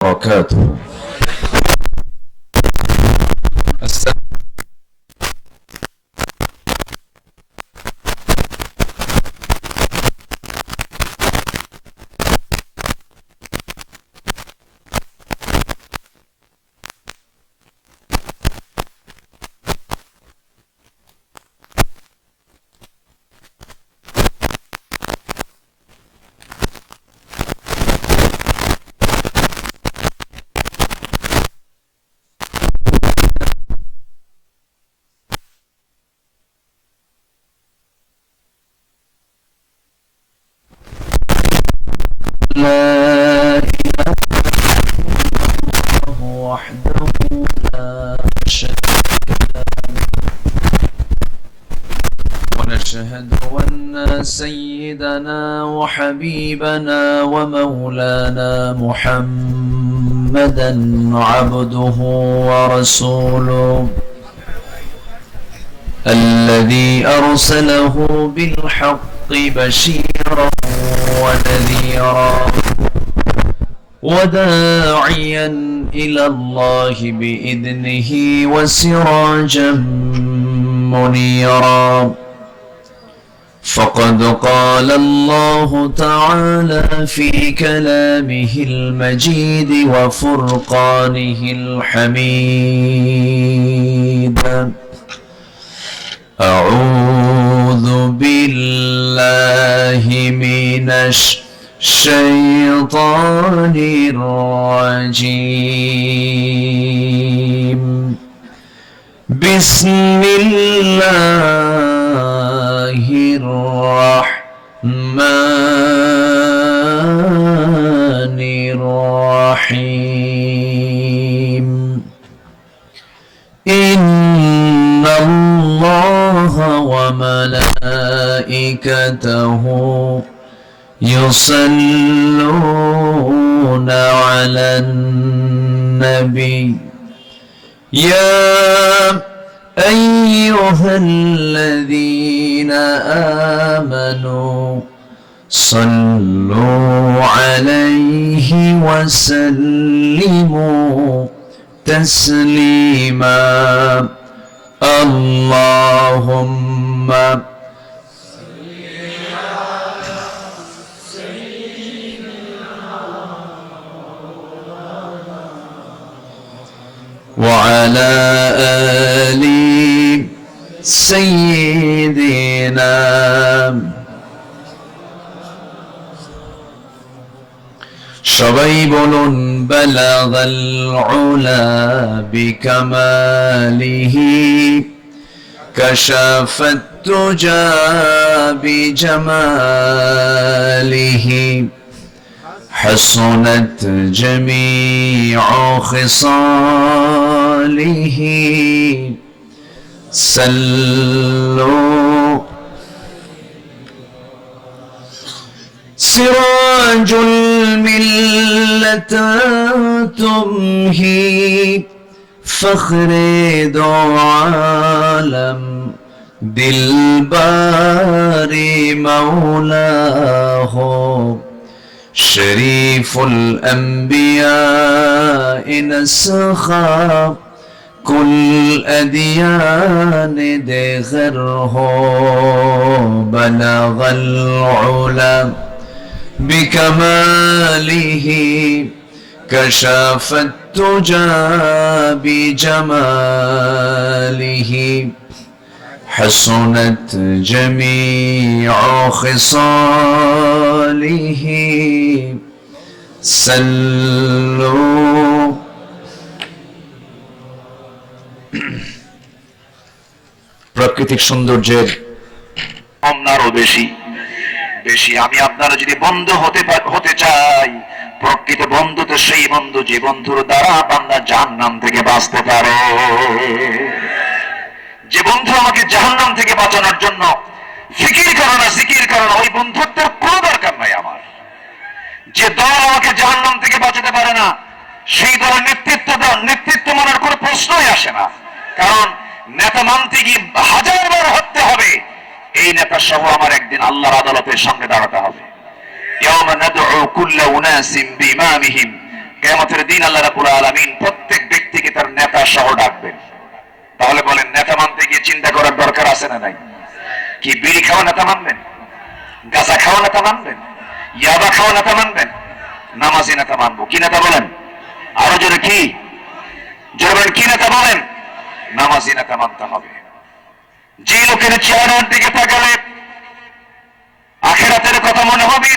وبركاته. لا إله إلا الله وحده لا شريك له ونشهد أن سيدنا وحبيبنا ومولانا محمدا عبده ورسوله الذي أرسله بالحق بشيرا ونذيرا وداعيا إلى الله بإذنه وسراجا منيرا. فقد قال الله تعالى في كلامه المجيد وفرقانه الحميد: أعوذ بالله من الشيطان الرجيم. بسم الله الرحمن الرحيم. إن الله وملائكته يصلون على النبي يا أيها الذين آمنوا صلوا عليه وسلموا تسليما. اللهم وعلى آل سيدنا সবাই বলুন بلغ العلا بكماله كشف الدجى بجماله حسنت جميع خصاله صلوا. سراج الملة تمهي فخر دو عالم دلبار مولاه شريف الأنبياء نسخا كل أديان دغره بلغ العلا بكماله كشف الدجى بجماله حسنت جميع خصاله صلوا. প্রাকৃতিক সৌন্দর্যের আরো বেশি বেশি আমি আপনারা যদি বন্ধু হতে চাই, প্রকৃত বন্ধু তো সেই বন্ধু যে বন্ধুর দ্বারা বান্দা জাহান্নাম থেকে বাঁচতে পারে। যে বন্ধু আমাকে জাহান্নাম থেকে বাঁচানোর জন্য ফিকির করে না, জিকির করে না, ওই বন্ধুত্বের কোনো দরকার নাই আমার। যে দল আমাকে জাহান্নাম থেকে বাঁচাতে পারে না, সেই দলের নেতৃত্ব মানার কোনো প্রশ্নই আসে না। কারণ নেতা মানতে গিয়ে 1000 বার হতে হবে, এই নেতা সহ আমার একদিন আল্লাহর আদালতের সামনে দাঁড়াতে হবে। ইয়াওমা নাদউ কুল্লা উনাসিম বিইমামিহিম কিয়ামতের দিন আল্লাহ রাব্বুল আলামিন প্রত্যেক ব্যক্তিকে তার নেতা সহ ডাকবেন। তাহলে বলেন, নেতা মানতে গিয়ে চিন্তা করার দরকার আছে না নাই? কি বিড়ি খাওয়া নেতা মানবেন? গাঁজা খাওয়া নেতা মানবেন? ইয়াবা খাওয়া নেতা মানবেন? নামাজি নেতা মানবো। কি নেতা বলেন? আরো জোরে কি? জোরে বলেন, কি নেতা বলেন? নামাজি নেতা মানতে হবে। যে লোকের চেহারার দিকে তাকালে আখিরাতের কথা মনে হবে,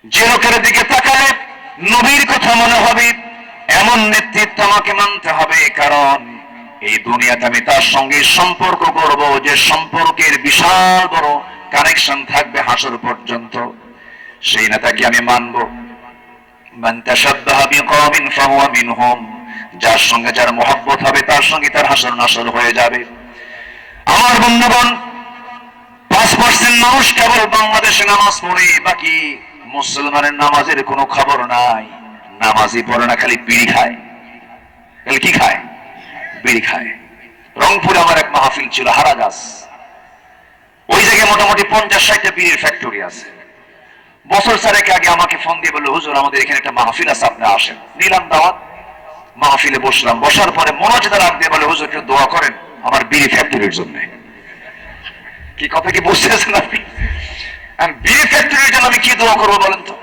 যে লোকের দিকে তাকালে নবীর কথা মনে হবে, এমন নেতৃত্ব আমাকে মানতে হবে। কারণ এই দুনিয়াতে আমি তার সঙ্গে সম্পর্ক করব, যে সম্পর্কের বিশাল বড় কানেকশন থাকবে হাসর পর্যন্ত। সেই নেতাকে আমি মানব। মান তাশাব্বাহা বিকওমিন ফাহুয়া মিনহুম, যার সঙ্গে যার মহব্বত হবে তার সঙ্গে তার হাসর নাসর হয়ে যাবে। আমার বন্ধুগণ, 5% মানুষ কেবল বাংলাদেশে নামাজ পড়ে, বাকি মুসলমানের নামাজের কোনো খবর নাই। নামাজই পড়ে না, খালি বিড়ি খায়। খালি কি খায়? বিড়ি খায়। রংপুরে আমার এক মাহফিল ছিল, হারাগাছ। ওই জায়গায় মোটামুটি 50-60টা বিড়ির ফ্যাক্টরি আছে। বছর 4 আগে আমাকে ফোন দিয়ে বললো, হুজুর আমাদের এখানে একটা মাহফিল আছে, আপনি আসেন। নিলাম দাওয়াত, মাহফিলে বসলাম। বসার পরে মোনাজাতে ডাক দিয়ে বলে, হুজুর একটু দোয়া করেন আমার বিড়ি ফ্যাক্টরির জন্য। কি কথা কি বুঝতেছেন আপনি? বিড়ি ফ্যাক্টরির জন্য আমি কি দোয়া করবো বলেন তো?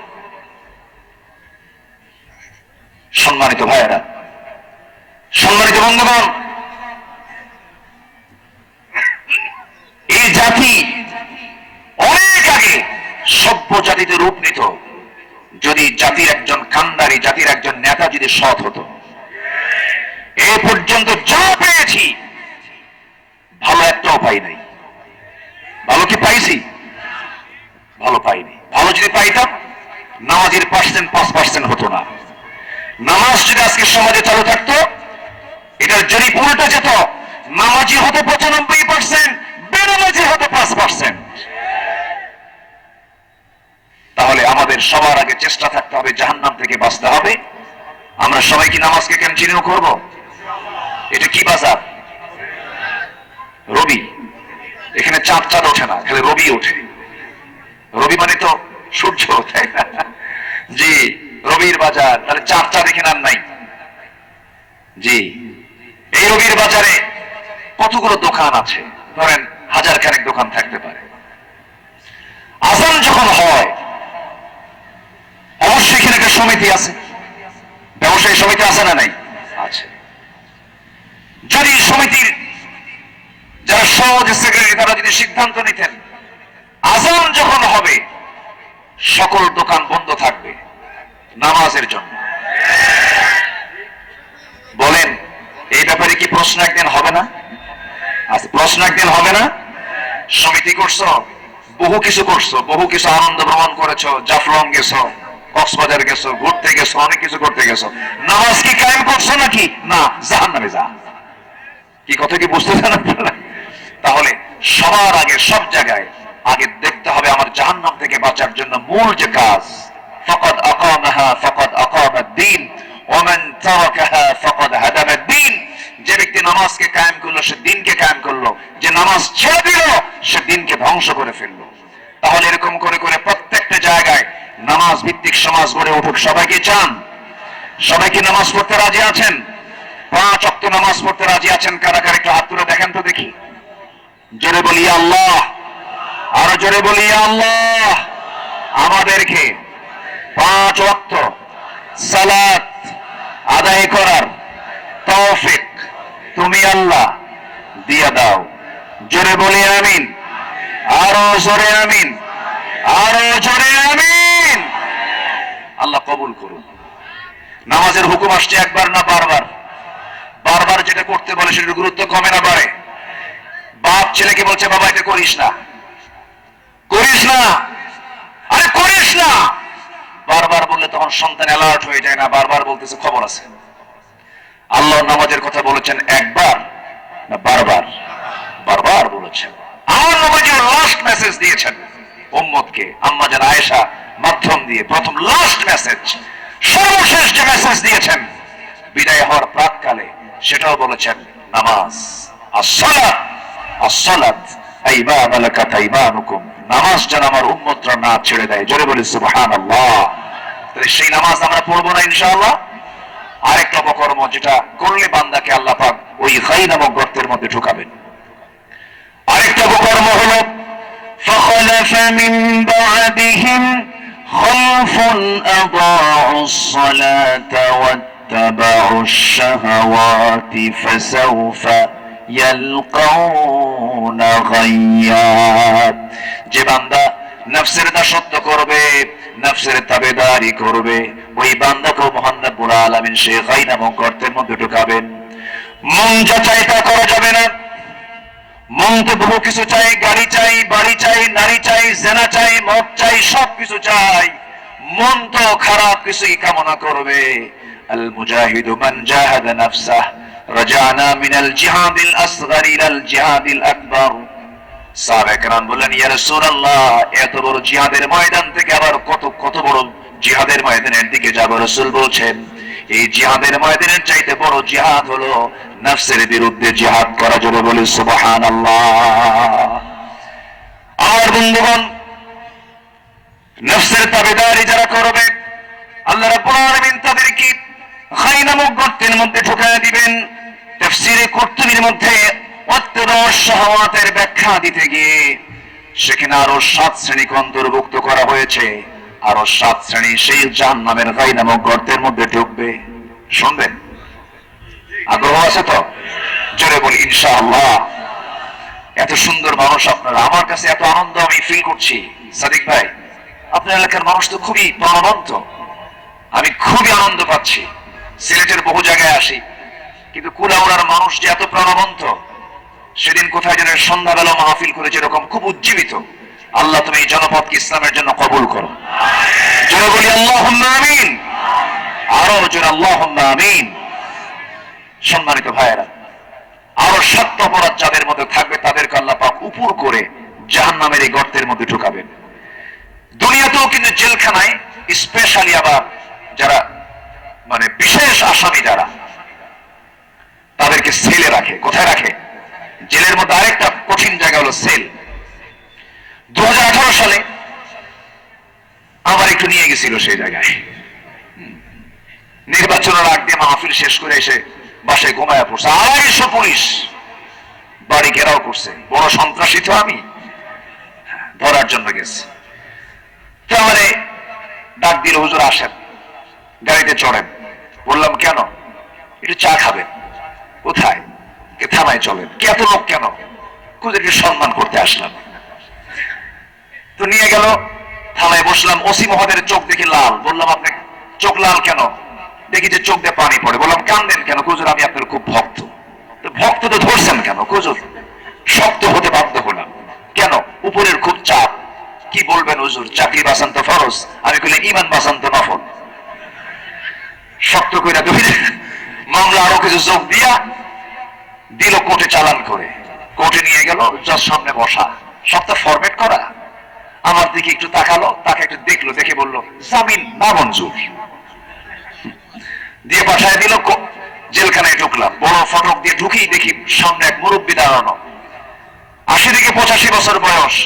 সম্মানিত ভাইয়েরা, সম্মানিত বন্ধুগণ, এই জাতি অনেক আগে সভ্য জাতিতে রূপ নিত যদি জাতির একজন কান্ডারি, জাতির একজন নেতা যদি সৎ হতো। এ পর্যন্ত যা পেয়েছি ভালো একটাও পাই নাই। ভালো কি পাইছি? ভালো পাইনি। ভালো যদি পাইতাম নামাজের 5% হতো না। নামাজ যদি আজকে সমাজে চালু থাকতো, এটার যদি উল্টো যেত, নামাজি হতো 95%, বেনামাজি হতো 5%। তাহলে আমাদের সবার আগে চেষ্টা থাকতে হবে জাহান্নাম থেকে বাঁচতে হবে। আমরা সবাই কি নামাজকে কন্টিনিউ করব? এটা কি বাজার? রবি। এখানে চাঁদ ওঠে না, খালি রবি ওঠে। রবি মানে তো সূর্য, তাই না? জি, রবির বাজার। তাহলে চাঁদ এখানে আর নাই। জি, এই রবির বাজারে কতগুলো দোকান আছে? ধরেন 1000 খানেক দোকান থাকতে পারে। আজান যখন হয় অবশ্যই এখানে একটা সমিতি আছে, ব্যবসায়ী সমিতি আছে না নাই? আছে। যদি সমিতির যারা সহজ সেক্রেটারি তারা যদি সিদ্ধান্ত নিতেন আজান যখন হবে সকল দোকান বন্ধ থাকবে নামাজের জন্য, বলেন এই ব্যাপারে কি প্রশ্ন একদিন হবে না? আচ্ছা, প্রশ্ন একদিন হবে না? সমিতি করছো, বহু কিছু করছো, বহু কিছু আনন্দ ভ্রমণ করেছো, জাফলং গেছো, কক্সবাজার গেছো, ঘুরতে গেছো, অনেক কিছু করতে গেছো। নামাজ কি কায়েম করছো নাকি? না, জাহান্নামে যা। কি কথা কি বুঝতেছেন আপনারা? তাহলে সবার আগে সব জায়গায় আগে দেখতে হবে আমার জাহান্নাম থেকে বাঁচার জন্য মূল যে কাজ, ফাকাদ আকামাহা ফাকাদ আকামাদ-দ্বীন ওয়া মান তারাকাহা ফাকাদ হাদামাদ-দ্বীন। যে ব্যক্তি নামাজকে কায়েম করলো সে দ্বীনকে কায়েম করলো, যে নামাজ ছেড়ে দিল সে দ্বীনকে ধ্বংস করে ফেললো। তাহলে এরকম করে করে প্রত্যেকটা জায়গায় নামাজ ভিত্তিক সমাজ গড়ে উঠুক। সবাই কি চান? সবাই কি নামাজ পড়তে রাজি আছেন? 5 ওয়াক্ত নামাজ পড়তে রাজি আছেন? কারা কারা একটু হাত তুলে দেখেন তো দেখি। জোরে বলি আল্লাহ, আরো জোরে বলি আল্লাহ। আমাদেরকে 5 ওয়াক্ত সালাত আদায় করার তৌফিক তুমি আল্লাহ দিয়ে দাও। জোরে বলি আমিন, আরো জোরে আমিন, আরো জোরে আমিন। আল্লাহ কবুল করুন। নামাজের হুকুম আসছে একবার না বারবার? বারবার যেটা করতে বলে সেটার গুরুত্ব কমে না বাড়ে? বাপ ছেলেকে বলছে বাবা এটা করিস না, করিস না, আরে করিস না। বারবার বললে তখন সন্তান অ্যালার্ট হয়ে যায় না? বারবার বলতেছে খবর আছে। আল্লাহ নামাজের কথা বলেছেন একবার না বারবার? বারবার বলেছেন। আমার নবীজি লাস্ট মেসেজ দিয়েছেন উম্মতকে, আম্মা জান আয়েশা মাধ্যম দিয়ে প্রথম লাস্ট মেসেজ, সর্বশেষ যে মেসেজ দিয়েছেন বিদায় হওয়ার প্রাককালে, সেটাও বলেছেন নামাজ। আসসালাত আসসালাত আইমা মালাকাত আইমানুকুম। নামাজ যেন আমার উম্মতরা না ছেড়ে দেয়। জোরে বলি সুবহানাল্লাহ। তাহলে সেই নামাজ আমরা পড়বো না ইনশাআল্লাহ। আরেকটা অপকর্ম যেটা করলে বান্দাকে আল্লাহ পাক ওই গাই নামক গর্তের মধ্যে ঢুকাবেন। আরেকটা অপকর্ম হলো فخلف من بعدهم خلف أضاعوا الصلاة واتبعوا الشهوات فسوف يلقون غيا। যে বান্দা নফসের দাসত্ব করবে, নফসের তাবেদারি করবে, ওই বান্দাকেও মহান রব্বুল আলামিন সেই গাই নামক গর্তের মধ্যে ঢুকাবেন। মন যা চায় তা করা যাবে না। মন তো বহু কিছু চাই, গাড়ি চাই, বাড়ি চাই, নারী চাই, জেনা চাই, মদ চাই, সব কিছু চাই। মন তো খারাপ কিছুই কামনা করবে। আল মুজাহিদু মান জাহাদা নাফসাহ রাজানা মিনাল জিহাদিল আসগর ইলাল জিহাদিল আকবার। সাহাবায়ে কেরাম বললেন, ইয়া রাসূলুল্লাহ, এত বড় জিহাদের ময়দান থেকে আবার কত বড় জিহাদের ময়দানের দিকে যাব? রাসূল বলছেন, এই জিহাদের ময়দানের চাইতে বড় জিহাদ হলো নফসের বিরুদ্ধে জিহাদ করা। জোরে বলি সুবহানাল্লাহ। আমার বন্ধুগণ, নফসের তাবেদারি যারা করবে, আল্লাহ রাব্বুল আলামিন তাদেরকে গাই নামক গর্তের মধ্যে ঢুকায় দিবেন। তাফসীরে কুরতুবীর মধ্যে ওয়াত্তাবাউ শাহাওয়াতের ব্যাখ্যা দিতে গিয়ে সেখানে আরো 7 শ্রেণীকে অন্তর্ভুক্ত করা হয়েছে। আরো 7 শ্রেণী সেই জাহান্নামের গাই নামক গর্তের মধ্যে ঢুকবে। শুনবেন? আগ্রহ আছে তো? জোরে বলি ইনশাআল্লাহ। এত সুন্দর মানুষ আপনারা, আমার কাছে এত আনন্দ আমি ফিল করছি। সাদিক ভাই, আপনার এলাকার মানুষ তো খুবই প্রাণবন্ত, আমি খুবই আনন্দ পাচ্ছি। সিলেটের বহু জায়গায় আসি, কিন্তু কুলাউড়ার মানুষ যে এত প্রাণবন্ত, সেদিন কোথায় যেন সন্ধ্যাবেলা মাহফিল করেছে, এরকম খুব উজ্জীবিত। আল্লাহ তুমি এই জনপদকে ইসলামের জন্য কবুল করো। জোরে বলি আল্লাহুম্মা আমিন। আরো জোরে আল্লাহুম্মা আমিন। সম্মানিত ভাইয়েরা, আরো 7 অপরাধ যাদের মধ্যে থাকবে তাদেরকে আল্লাহ পাক উপর করে জাহান্নামের এই গর্তের মধ্যে ঢুকাবেন। দুনিয়াতেও কিন্তু জেলখানায় স্পেশালি আবার যারা মানে বিশেষ আসামি যারা, তাদেরকে সেলে রাখে। কোথায় রাখে? জেলের মধ্যে আরেকটা কঠিন জায়গা হলো সেল। 2018 সালে আমার একটু নিয়ে গেছিল সেই জায়গায়। নির্বাচনের আগ দিয়ে মাহফিল শেষ করে এসে বাসায় ঘুমায়া পড়ছে। 250 পুলিশ বাড়ি ঘেরাও করছে। বড় সন্ত্রাসী তো আমি, ধরার জন্য গেছে। তো আমারে ডাক দিল, হুজুর আসেন, গাড়িতে চড়েন। বললাম কেন? একটু চা খাবেন। কোথায়? থানায় চলেন। এত লোক কেন? একটু সম্মান করতে আসলাম। তো নিয়ে গেল, থানায় বসলাম। ওসি মহোদয়ের চোখ দেখে লাল। বললাম, আপনি চোখ লাল কেন? দেখি যে চোখ দিয়ে পানি পড়ে। বললাম, কান্দেন কেন? হুজুর আমি আপনার খুব ভক্ত। তো ভক্ত তো ধরছেন কেন? হুজুর শক্ত হতে বাধ্য হলাম। কেন? উপরের খুব চাপ। কি বলবেন হুজুর, চাকরি বাঁচান তো ফরজ। আমি কইলাম, ঈমান বাঁচান তো নফল। শক্ত কইরা ধরে মামলা আরো কিছু যোগ দিয়া দিল কোর্টে চালান করে। কোর্টে নিয়ে গেল, জাজ সামনে বসা, সবটা ফরম্যাট করা। আমার দিকে একটু তাকালো, তাকে একটু দেখলো, দেখে বললো জামিন না মঞ্জুর, দিয়ে পাঠায় দিল। জেলখানায় ঢুকলাম। বড় ফটক দিয়ে ঢুকেই দেখি সামনে এক মুরব্বী দাঁড়ানো, 80 থেকে 85 বছর বয়স।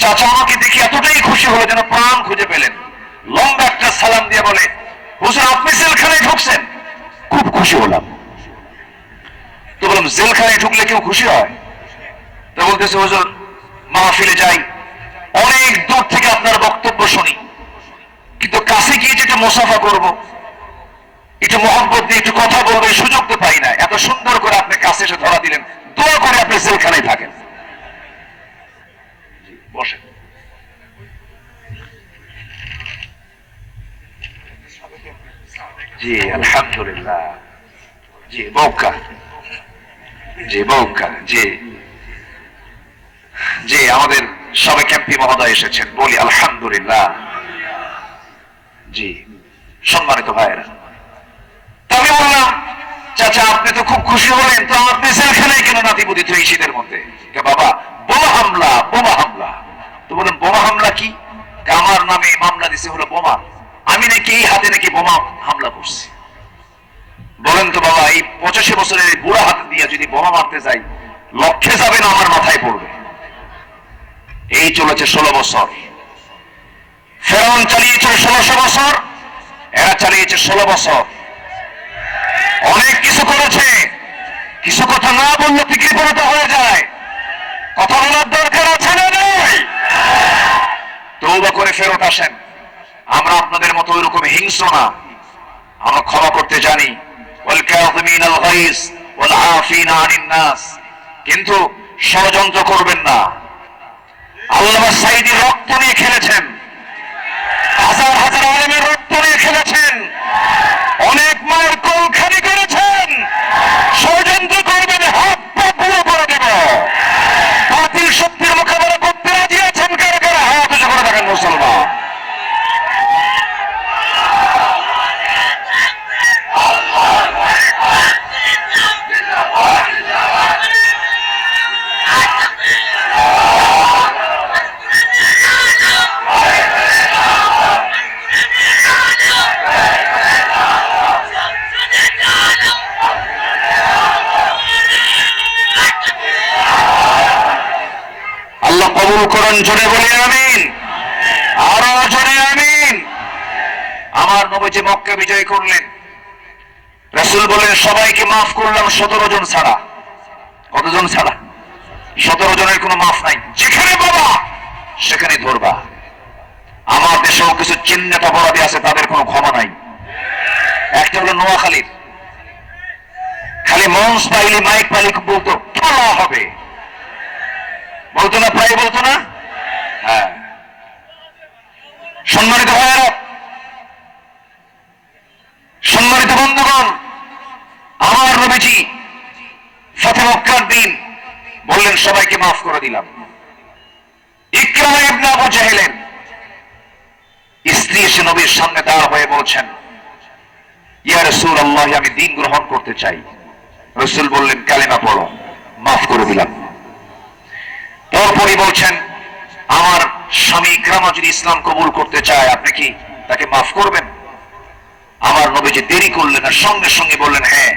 চাচা আমাকে দেখি এতটাই খুশি হলো যেন প্রাণ খুঁজে পেলেন। লম্বা একটা সালাম দিয়ে বলে, হুজুর আপনি জেলখানায় ঢুকছেন? খুব খুশি হলাম। তো বললাম, জেলখানায় ঢুকলে কেউ খুশি হয়? তো বলতেছে, হুজুর মাহফিলে যাই, অনেক দূর থেকে আপনার বক্তব্য শুনি, কিন্তু কাছে গিয়ে যেটা মুসাফা করব, একটু মহব্বত দিয়ে একটু কথা বলবো, এই সুযোগ তো পাই না। এত সুন্দর করে আপনি কাছে এসে ধরা দিলেন, দোয়া করে আপনি জেলখানায় থাকেন। বসেন। জি আলহামদুলিল্লাহ। জি বৌকা, জি বৌকা, জি জি আমাদের সাবেক এমপি মহোদয় এসেছেন, বলি আলহামদুলিল্লাহ। জি সম্মানিত ভাইয়েরা, আমি বললাম, চাচা আপনি তো খুব খুশি হলেন, তো আপনি জেলখানায় কেন নাতিপুতি এই শীতের মধ্যে? বাবা বোমা হামলা, বোমা হামলা। তো বললাম, বোমা হামলা কি? আমার নামে মামলা দিছে হলো বোমা, আমি নাকি এই হাতে নাকি বোমা হামলা করছি। বলেন তো বাবা, এই 85 বছরের বুড়া হাত দিয়ে যদি বোমা মারতে যাই, লক্ষ্যে যাবে না আমার মাথায় পড়বে। এই চলেছে 16 বছর। ফেরাউন চালিয়েছে 1600 বছর, এরা চালিয়েছে 16 বছর, অনেক কিছু করেছে। কিছু কথা না বললে বিকৃত হয়ে যায়, কথা বলার দরকার আছে না নেই? তওবা করে ফেরত আসেন। আমরা আপনাদের মতো ওইরকম হিংস্র না, আমরা ক্ষমা করতে জানি। ওয়াল কাযিমিনাল গায়জ ওয়াল আফিনা আনিন নাস। কিন্তু ষড়যন্ত্র করবেন না। আল্লামা সাঈদী রক্ত নিয়ে খেলেছেন, হাজার হাজার আলেমের রক্ত নিয়ে খেলেছেন, অনেক মায়ের কোল খালি করেছেন। ষড়যন্ত্র করবেন, হাত পা পুরো করে দেব। বাতিল শক্তির মোকাবেলা করতে রাজি আছেন কারা কারা? হাত উঁচু করে দেখেন মুসলমান। আল্লাহ কবুল করুন, জোরে বলি আমিন, আরো জোরে আমিন। আমার নবীজি মক্কা বিজয় করলেন, রাসূল বলেন সবাইকে মাফ করলাম 17 জন ছাড়া। কতজন ছাড়া? 17 জনের কোনো মাফ নাই। যেখানে বাবা সেখানে ধরবা। আমার দেশেও কিছু চিহ্নিত অপরাধী আছে, তাদের কোনো ক্ষমা নাই। একটা হলো নোয়াখালীর, খালি মঞ্চ পাইলে মাইক পাইলে বলতো খেলা হবে, বলতো না? প্রায় বলতো না? হ্যাঁ। সম্মানিত ভাইয়েরা, সম্মানিত বন্ধুগণ, আমার নবীজি ফাতহ মক্কার দিন বললেন সবাইকে মাফ করে দিলাম। ইকরামা ইবনে আবু জাহেলের স্ত্রী এসে নবীর সামনে দাঁড় হয়ে বলছেন, ইয়া রাসূলুল্লাহ, আমি দ্বীন গ্রহণ করতে চাই। রাসূল বললেন কালেমা পড়ো, মাফ করে দিলাম। পরপরই বলছেন, আমার স্বামী ইকরামা যদি ইসলাম কবুল করতে চায়, আপনি কি তাকে মাফ করবেন? আমার নবীজি দেরি করলেন না, সঙ্গে সঙ্গে বললেন, হ্যাঁ,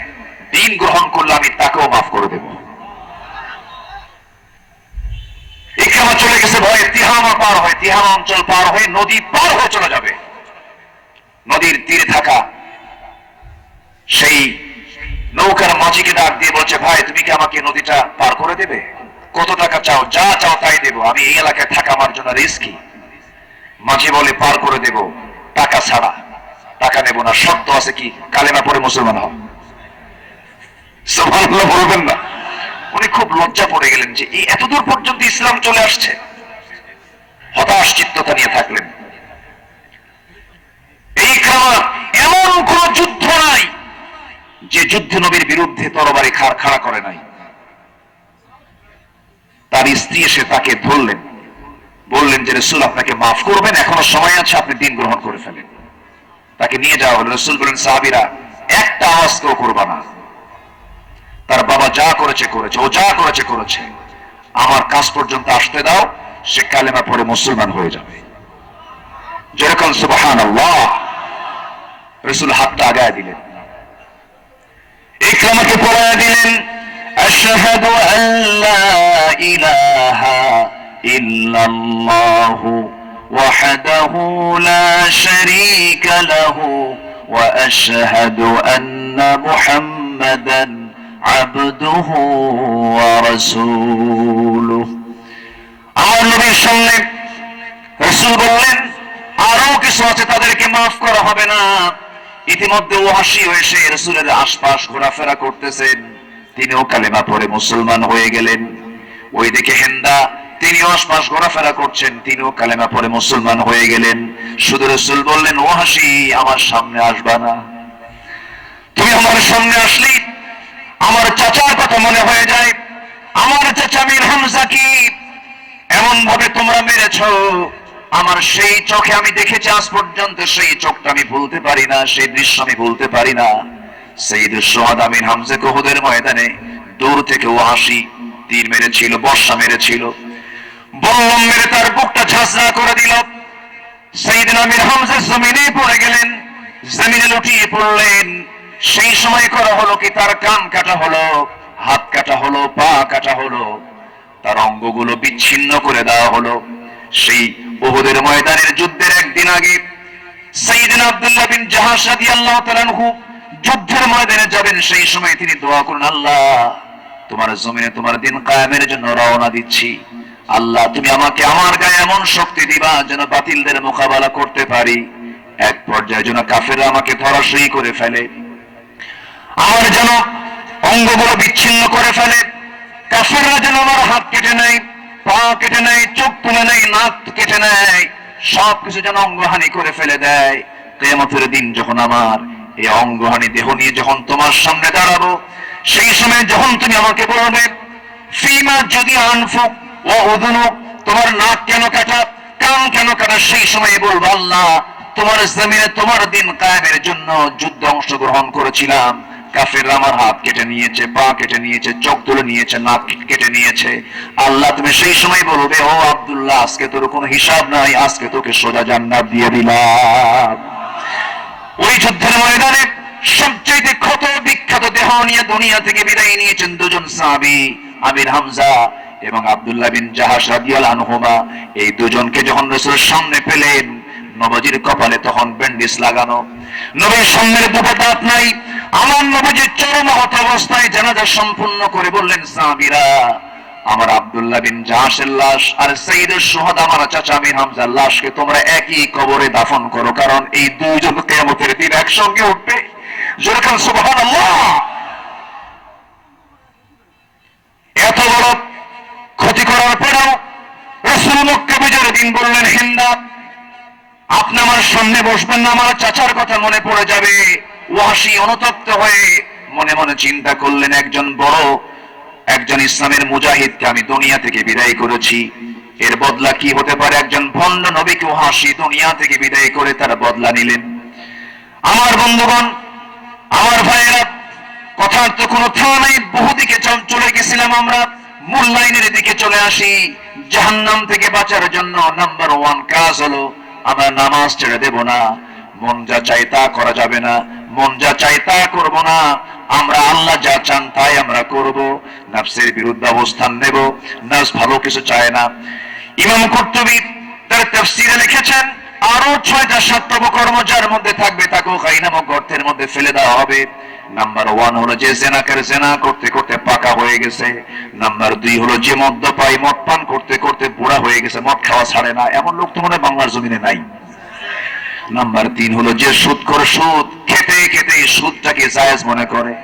দ্বীন গ্রহণ করলে আমি তাকেও মাফ করে দেব। ইকরামা চলে গেছে ভয়ে, তিহামা পার হয়ে, তিহামা অঞ্চল পার হয়ে নদী পার হয়ে চলে যাবে। নদীর তীরে থাকা সেই নৌকার মাঝিকে ডাক দিয়ে বলছে, ভাই তুমি কি আমাকে নদীটা পার করে দেবে? কত টাকা চাও? যা চাও তাই দেবো, আমি এই এলাকায় থাকা আমার জন্য রিস্কি। মাঝি বলে, পার করে দেব, টাকা ছাড়া। টাকা নেব না, শর্ত আছে কি? কালেমা পড়ে মুসলমান হও। সুবহানাল্লাহ বলবেন না? উনি খুব লজ্জা পড়ে গেলেন যে এই এতদূর পর্যন্ত ইসলাম চলে আসছে। হতাশ চিত্ততা নিয়ে থাকলেন। এই খাবার এমন কোন যুদ্ধ নাই যে যুদ্ধ নবীর বিরুদ্ধে তরবারি খাড়া করে নাই। তার স্ত্রী এসে তাকে ধরলেন, বললেন যে রাসূল আপনাকে মাফ করবেন, এখনো সময় আছে, আপনি দ্বীন গ্রহণ করে ফেলেন। তাকে নিয়ে যাওয়া হলো। রাসূল বলেন, সাহাবীরা একটা আওয়াজ কেউ করবা না। তার বাবা যা করেছে করেছে, ও যা করেছে করেছে, আমার কাছ পর্যন্ত আসতে দাও, সে কালেমা পড়ে মুসলমান হয়ে যাবে। যেরকম সুবহানাল্লাহ। রাসূল হাতটা আগায় দিলেন, ইকরামাকে পড়ায় দিলেন, আশহাদু আল্লা ইলাহা ইল্লাল্লাহু ওয়াহদাহু লা শারীকা লাহু ওয়া আশহাদু আন্না মুহাম্মাদান আবদুহু ওয়া রাসূলুহু। আমার নবীর সামনে রাসূল বললেন, আরো কিছু আছে, তাদেরকে মাফ করা হবে না। ইতিমধ্যে ওয়াহশী এসে রাসূলের আশপাশ ঘোরাফেরা করতেছেন, তিনিও কালেমা পড়ে মুসলমান হয়ে গেলেন। ওই দিকে হিন্দা, তিনিও আশপাশ ঘোরাফেরা করছেন, তিনিও কালেমা পড়ে মুসলমান হয়ে গেলেন। শুধু রাসূল বললেন, ওয়াহশী আমার সামনে আসবা না। তুমি আমার সামনে আসলি আমার চাচার কথা মনে হয়ে যায়। আমার চাচা মীর হামজাকে এমন ভাবে তোমরা মেরেছো, আমার সেই চোখে আমি দেখেছি আজ পর্যন্ত, সেই চোখটা আমি ভুলতে পারি না, সেই দৃশ্য আমি ভুলতে পারি না। সাইয়্যিদুশ শুহাদা মীর হামজাকে উহুদের ময়দানে দূর থেকে ওয়াহশী তীর মেরেছিল, বর্ষা মেরেছিল, বল্লম মেরে তার বুকটা ঝাঁঝরা করে দিল। সাইয়্যিদনা মীর হামজা জমিনে পড়ে গেলেন, জমিনে লুটিয়ে পড়লেন। সেই সময় করা হলো কি, তার কান কাটা হলো, হাত কাটা হলো, পা কাটা হলো, তার অঙ্গগুলো বিচ্ছিন্ন করে দেওয়া হলো। সেই উহুদের ময়দানের যুদ্ধের একদিন আগে সাইয়েদনা আব্দুল্লাহ বিন জাহাশ রাদিয়াল্লাহু তাআলা আনহু যুদ্ধের ময়দানে যাবেন, সেই সময় তিনি দোয়া করেন, আল্লাহ তোমার জমিনে তোমার দিন কায়েমের জন্য রওনা দিচ্ছি, আল্লাহ তুমি আমাকে আমার গায়ে এমন শক্তি দিবা যেন বাতিলদের মোকাবেলা করতে পারি, এক পর্যায়ে যেন কাফেররা আমাকে ধরাশয়ী করে ফেলে, আমার যেন অঙ্গগুলো বিচ্ছিন্ন করে ফেলে, কাফেররা যেন আমার হাত কেটে নেয়, পা কেটে নেয়, চোখ তুলে নেয়, নাক কেটে নেয়, সবকিছু যেন অঙ্গহানি করে ফেলে দেয়। কিয়ামতের দিন যখন আমার এই অঙ্গহানি দেহ নিয়ে যখন তোমার সামনে দাঁড়াবো, সেই সময় যখন তুমি আমাকে বলবে ফিমা যদি আনফুক ও উযুনুক, তোমার নাক কেন কাটা, কান কেন কাটা, সেই সময় বলবো আল্লাহ তোমার জমিনে তোমার দিন কায়েমের জন্য যুদ্ধে অংশগ্রহণ করেছিলাম, কাফেররা আমার হাত কেটে নিয়েছে, পা কেটে নিয়েছে, চোখ তুলে নিয়েছে, নাক কেটে নিয়েছে, আল্লাহ তুমি সেই সময় বলবে ও আব্দুল্লাহ আজকে তোর কোনো হিসাব নাই, আজকে তোকে সোজা জান্নাত দিয়ে দিলাম। ওই যুদ্ধের ময়দানে সবচেয়ে ক্ষত বিখ্যাত দেহ নিয়ে দুনিয়া থেকে বিদায় নিয়েছেন দুজন সাহাবী, আমির হামজা এবং আব্দুল্লাহ বিন জাহাশ রাদিয়াল্লাহু আনহুমা। এই দুজনকে যখন রাসূলের সামনে পেলেন, নবীর কপালে তখন ব্যান্ডেজ লাগানো, নবীর সামনের দুটো দাঁত নাই, আমার নবীজি চরম আহত অবস্থায় জানাজা সম্পূর্ণ করে বললেন, সাহাবীরা আমার আব্দুল্লাহ বিন জাহাশের লাশ আর সাইয়্যিদুশ শুহাদা আমার চাচা আমির হামজার লাশকে তোমরা একই কবরে দাফন করো, কারণ এই দুইজন কিয়ামতের দিন একসঙ্গে উঠবে। জোরে বলেন সুবহানাল্লাহ। এত বড় ক্ষতি করার পরেও রাসূল মক্কা বিজয়ের দিন বললেন, হিন্দা আপনি আমার সামনে বসবেন না, আমার চাচার কথা মনে পড়ে যাবে। ওয়াহশী অনুতপ্ত হয়ে মনে মনে চিন্তা করলেন, একজন ইসলামের মুজাহিদকে আমি দুনিয়া থেকে বিদায় করেছি, এর বদলা কি হতে পারে? একজন ভণ্ড নবীকে ওয়াহশী দুনিয়া থেকে বিদায় করে তার বদলা নিলেন। আমার বন্ধুগণ, আমার ভাইয়েরা, কথার তো কোনো থামা নাই, বহুদিকে চলে গেছিলাম আমরা, মূল লাইনের দিকে চলে আসি। জাহান্নাম থেকে বাঁচার জন্য নাম্বার 1 কাজ হলো আমরা নামাজ ছেড়ে দেব না, মন যা চাই তা করা যাবে না, মন যা চাই তা করব না, আমরা আল্লাহ যা চান তাই আমরা করব, নফসের বিরুদ্ধে অবস্থান নেব, নফস ভালো কিছু চায় না। ইমাম কুরতুবী তার তাফসীরে লিখেছেন, আরো 6টা সাতব কর্ম যার মধ্যে থাকবে তাকে খাই নামক গর্তের মধ্যে ফেলে দেওয়া হবে। নাম্বার 1 হলো যে জেনাকার জেনা করতে করতে পাকা হয়ে গেছে। নাম্বার 2 হলো যে মদ্যপায়ী মদ পান করতে করতে বুড়া হয়ে গেছে, মদ খাওয়া ছাড়ে না, এমন লোক তো মনে বাংলার জমিনে নাই। নাম্বার 3 হলো যে সুদ করে, সুদ খেতে খেতে সুদটাকে জায়েজ মনে করে,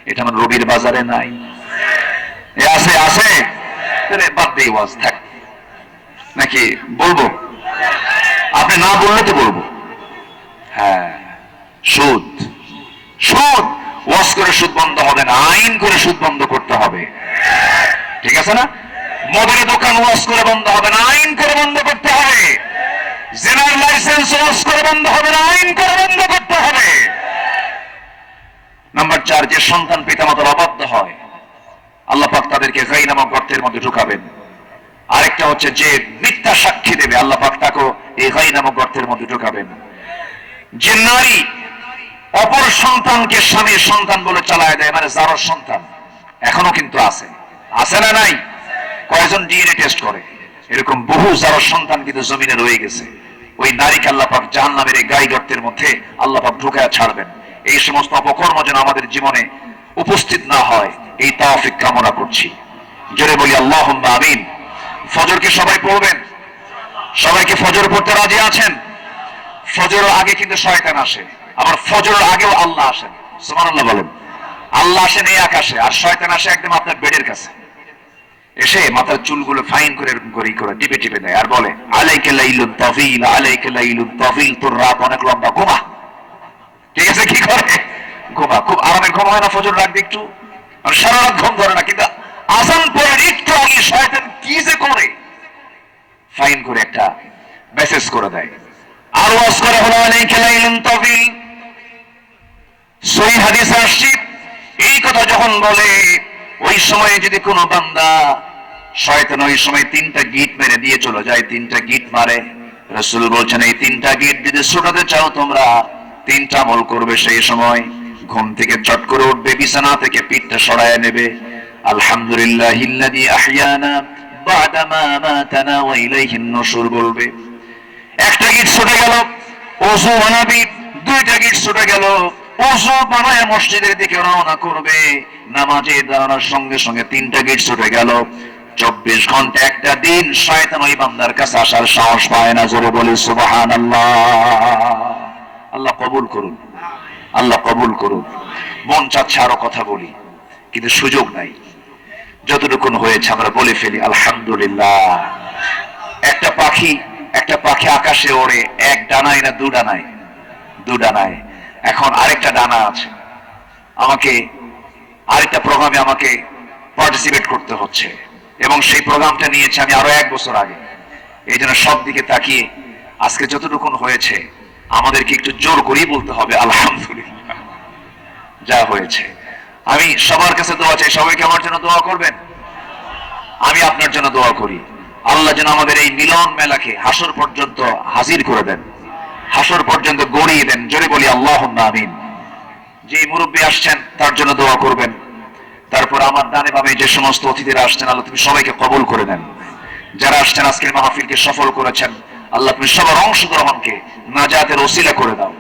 এটা আমার রবির বাজারে নাই। আছে আছে, তাহলে বাদ দিয়ে ওয়াজ থাক, নাকি বলবো? আপনি না বললে তো বলবো। হ্যাঁ, সুদ সুদ ওয়াজ করে সুদ বন্ধ হবে না, আইন করে সুদ বন্ধ করতে হবে, ঠিক আছে না? মদের দোকান ওয়াজ করে বন্ধ হবে না, আইন করে বন্ধ করতে হবে। জেনার লাইসেন্স ওয়াজ করে বন্ধ হবে না, আইন করে বন্ধ করতে হবে। নাম্বার 4, যে সন্তান পিতামাতার অবাধ্য হয়, আল্লাহ পাক তাদেরকে গাই নামক গর্তের মধ্যে ঢুকাবেন। আরেকটা হচ্ছে যে মিথ্যা সাক্ষী দেবে, আল্লাহ পাক তাকে এই গাই নামক গর্তের মধ্যে ঢুকাবেন। যে নারী অপর সন্তানকে স্বামীর সন্তান বলে চালায় দেয়, মানে জারর সন্তান, এখনো কিন্তু আছে, আছে না নাই? কয়জন ডিএনএ টেস্ট করে, এরকম বহু জারর সন্তান কিন্তু জমিনে রয়ে গেছে। ওই নারীকে আল্লাহ পাক জাহান্নামের এই গাই গর্তের মধ্যে আল্লাহ পাক ঢুকায়া ছাড়বেন। এই সমস্ত অপকর্ম যেন আমাদের জীবনে উপস্থিত না হয়, এই তৌফিক কামনা করছি। জোরে বলি আল্লাহুম্মা আমিন। ফজরকে সবাই পড়বেন? সবাইকে ফজর পড়তে রাজি আছেন? ফজরের আগে কিন্তু শয়তান আসে, আবার ফজরের আগেও আল্লাহ আসেন। সুবহানাল্লাহ বলেন। আল্লাহ আসেন এই আকাশে, আর শয়তান আসে একদম আপনার বেডের কাছে, এসে মাথার চুলগুলো ফাইন করে করে টিপে টিপে দেয় আর বলে, আলাইকা লাইলুত তাফিল, আলাইকা লাইলুত তাফিল, তোর রাত অনেক লম্বা, ঘুমা। ঠিক আছে, কি করে? ঘুমা। খুব আরামে ঘুম হয় না ফজর রাখবে একটু, আর সারা রাত ঘুম ধরে না, কিন্তু আজান পরে একটু আগে শয়তান কি যে করে, ফাইন করে একটা মেসেজ করে দেয়। আর ওয়াজ করে হলো আলাইকা লাইলুত তাফিল। সহিহ হাদিসে আসছে, এই কথা যখন বলে, ওই সময় যদি কোনো বান্দা, শয়তান ওই সময় 3টা গিট মেরে দিয়ে চলে যায়, 3টা গিট মারে। রাসূল বলছেন, এই 3টা গিট যদি ছোটাতে চাও তোমরা, 3টা আমল করবে। সেই সময় ঘুম থেকে চট করে উঠবে, বিছানা থেকে পিঠটা সরায় নেবে, আলহামদুলিল্লাহিল্লাযী আহইয়ানা বা'দা মা মাতানা ওয়া ইলাইহিন নুশুর বলবে। একটা গিট ছুটে গেল, ওযু বানাবি, 2টা গিট ছুটে গেল। ওযু বানায় মসজিদের দিকে রওনা করবে, নামাজে দাঁড়ানোর সঙ্গে সঙ্গে 3টা গিট ছুটে গেল। 24 ঘন্টা একটা দিন শয়তান ওই বান্দার কাছে আসার সাহস পায় না। জোরে বলি সুবহানাল্লাহ। আল্লাহ কবুল করুন, আল্লাহ কবুল করুন। মন চাচ্ছে আরো কথা বলি, কিন্তু সুযোগ নাই। যতটুকুন হয়েছে আমরা বলে ফেলি আলহামদুলিল্লাহ। একটা পাখি আকাশে ওড়ে, এক ডানায় না 2 ডানায়? 2 ডানায়। এখন আরেকটা ডানা আছে, আমাকে আরেকটা প্রোগ্রামে আমাকে পার্টিসিপেট করতে হচ্ছে, এবং সেই প্রোগ্রামটা নিয়েছে আমি আরো 1 বছর আগে। এই জন্য সব দিকে তাকিয়ে আজকে যতটুকুন হয়েছে আমাদেরকে একটু জোর করেই বলতে হবে আলহামদুলিল্লাহ যা হয়েছে। আমি সবার কাছে দোয়া চাই, সবাইকে আমার জন্য দোয়া করবেন। আমি আপনার জন্য দোয়া করি, আল্লাহ যেন আমাদের এই মিলন মেলাকে হাসর পর্যন্ত হাজির করে দেন, হাসর পর্যন্ত গড়িয়ে দেন। জোরে বলি আল্লাহুম্মা আমিন। যে মুরব্বী আসছেন তার জন্য দোয়া করবেন। তারপর আমার ডানে বামে যে সমস্ত অতিথিরা আসছেন, আল্লাহ তুমি সবাইকে কবুল করে নেন। যারা আসছেন আজকের মাহফিলকে সফল করেছেন, আল্লাহ তুমি সবার অংশগ্রহণকে নাজাতের ওসিলা করে দাও।